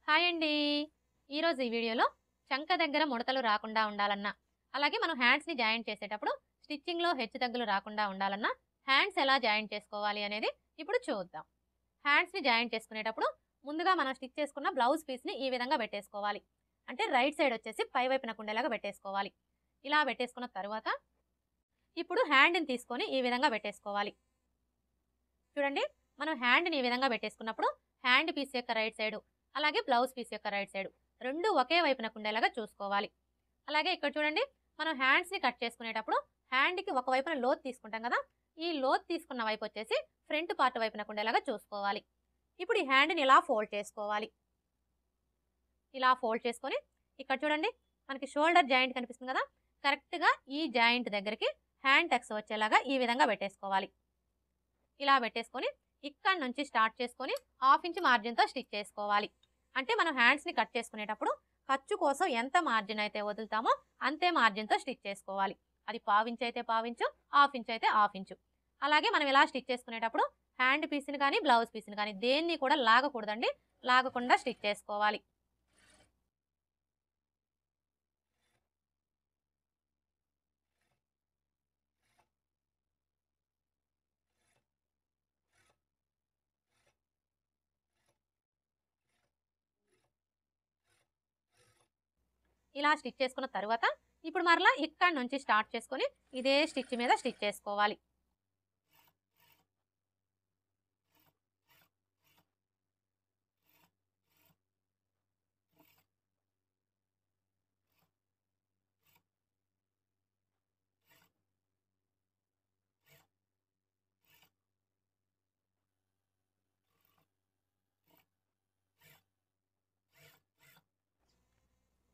Hi అండి. ఈరోజు ఈ వీడియోలో చంక దగ్గర ముడతలు రాకుండా ఉండాలన్నా, అలాగే మనం హ్యాండ్స్‌ని జాయింట్ చేసేటప్పుడు స్టిచ్చింగ్‌లో హెచ్చుతగ్గులు రాకుండా ఉండాలన్నా, హ్యాండ్స్ ఎలా జాయింట్ చేసుకోవాలి అనేది ఇప్పుడు చూద్దాం. హ్యాండ్స్‌ని జాయింట్ చేసుకునేటప్పుడు ముందుగా మనం స్టిచ్ చేసుకున్న బ్లౌజ్ పీస్‌ని ఈ విధంగా పెట్టేసుకోవాలి. అంటే రైట్ సైడ్ వచ్చేసి పై వైపునకు ఉండేలాగా పెట్టేసుకోవాలి. ఇలా పెట్టేసుకున్న తరువాత ఇప్పుడు హ్యాండ్‌ని తీసుకొని ఈ విధంగా పెట్టేసుకోవాలి. చూడండి, మనం హ్యాండ్‌ని ఈ విధంగా పెట్టేసుకున్నప్పుడు హ్యాండ్ పీస్ యొక్క రైట్ సైడు, అలాగే బ్లౌజ్ పీస్ యొక్క రైట్ సైడు రెండు ఒకే వైపునకు ఉండేలాగా చూసుకోవాలి. అలాగే ఇక్కడ చూడండి, మనం హ్యాండ్స్‌ని కట్ చేసుకునేటప్పుడు హ్యాండ్‌కి ఒక వైపున లోతు తీసుకుంటాం కదా, ఈ లోతు తీసుకున్న వైపు వచ్చేసి ఫ్రంట్ పార్ట్ వైపునకు ఉండేలాగా చూసుకోవాలి. ఇప్పుడు ఈ హ్యాండ్‌ని ఇలా ఫోల్డ్ చేసుకోవాలి. ఇలా ఫోల్డ్ చేసుకొని ఇక్కడ చూడండి, మనకి షోల్డర్ జాయింట్ కనిపిస్తుంది కదా, కరెక్ట్గా ఈ జాయింట్ దగ్గరికి హ్యాండ్ టక్స్ వచ్చేలాగా ఈ విధంగా పెట్టేసుకోవాలి. ఇలా పెట్టేసుకొని ఇక్కడ నుంచి స్టార్ట్ చేసుకొని హాఫ్ ఇంచ్ మార్జిన్తో స్టిచ్ చేసుకోవాలి. అంటే మనం హ్యాండ్స్ని కట్ చేసుకునేటప్పుడు ఖర్చు కోసం ఎంత మార్జిన్ అయితే వదులుతామో అంతే మార్జిన్తో స్టిచ్ చేసుకోవాలి. అది పావించ్ అయితే పావించు, హాఫ్ ఇంచ్ అయితే హాఫ్ ఇంచు. అలాగే మనం ఇలా స్టిచ్ చేసుకునేటప్పుడు హ్యాండ్ పీస్ని కానీ బ్లౌజ్ పీస్ని కానీ దేన్ని కూడా లాగకూడదండి, లాగకుండా స్టిచ్ చేసుకోవాలి. ఇలా స్టిచ్ చేసుకున్న తర్వాత ఇప్పుడు మరలా ఇక్కడ నుంచి స్టార్ట్ చేసుకొని ఇదే స్టిచ్ మీద స్టిచ్ చేసుకోవాలి.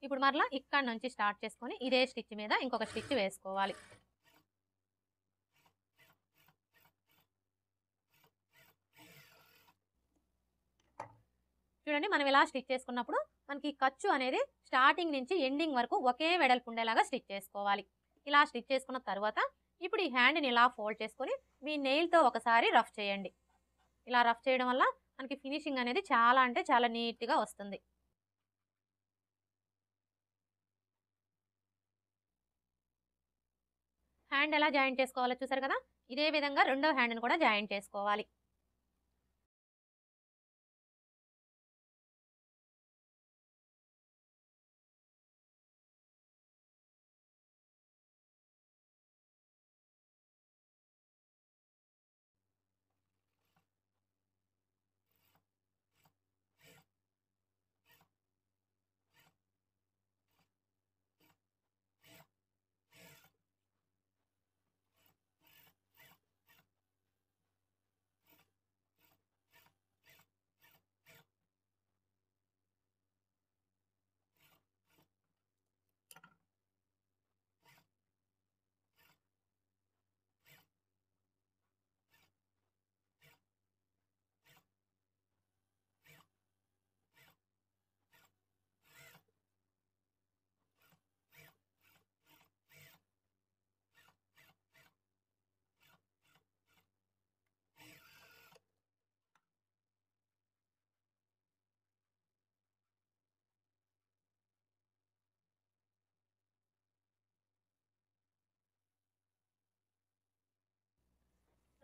ఇప్పుడు మరలా ఇక్కడ నుంచి స్టార్ట్ చేసుకొని ఇదే స్టిచ్ మీద ఇంకొక స్టిచ్ వేసుకోవాలి. చూడండి, మనం ఇలా స్టిచ్ చేసుకున్నప్పుడు మనకి ఖర్చు అనేది స్టార్టింగ్ నుంచి ఎండింగ్ వరకు ఒకే వెడల్పు ఉండేలాగా స్టిచ్ చేసుకోవాలి. ఇలా స్టిచ్ చేసుకున్న తర్వాత ఇప్పుడు ఈ హ్యాండ్ని ఇలా ఫోల్డ్ చేసుకొని మీ నెయిల్తో ఒకసారి రఫ్ చేయండి. ఇలా రఫ్ చేయడం వల్ల మనకి ఫినిషింగ్ అనేది చాలా అంటే చాలా నీట్గా వస్తుంది. హ్యాండ్ ఎలా జాయింట్ చేసుకోవాలో చూసారు కదా, ఇదే విధంగా రెండో హ్యాండ్ని కూడా జాయింట్ చేసుకోవాలి.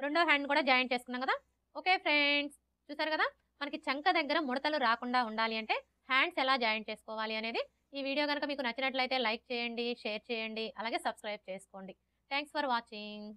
రెండో హ్యాండ్ కూడా జాయింట్ చేసుకున్నాం కదా. ఓకే ఫ్రెండ్స్, చూసారు కదా, మనకి చంక దగ్గర ముడతలు రాకుండా ఉండాలి అంటే హ్యాండ్స్ ఎలా జాయింట్ చేసుకోవాలి అనేది ఈ వీడియో కనుక మీకు నచ్చినట్లయితే లైక్ చేయండి, షేర్ చేయండి, అలాగే సబ్స్క్రైబ్ చేసుకోండి. Thanks for watching.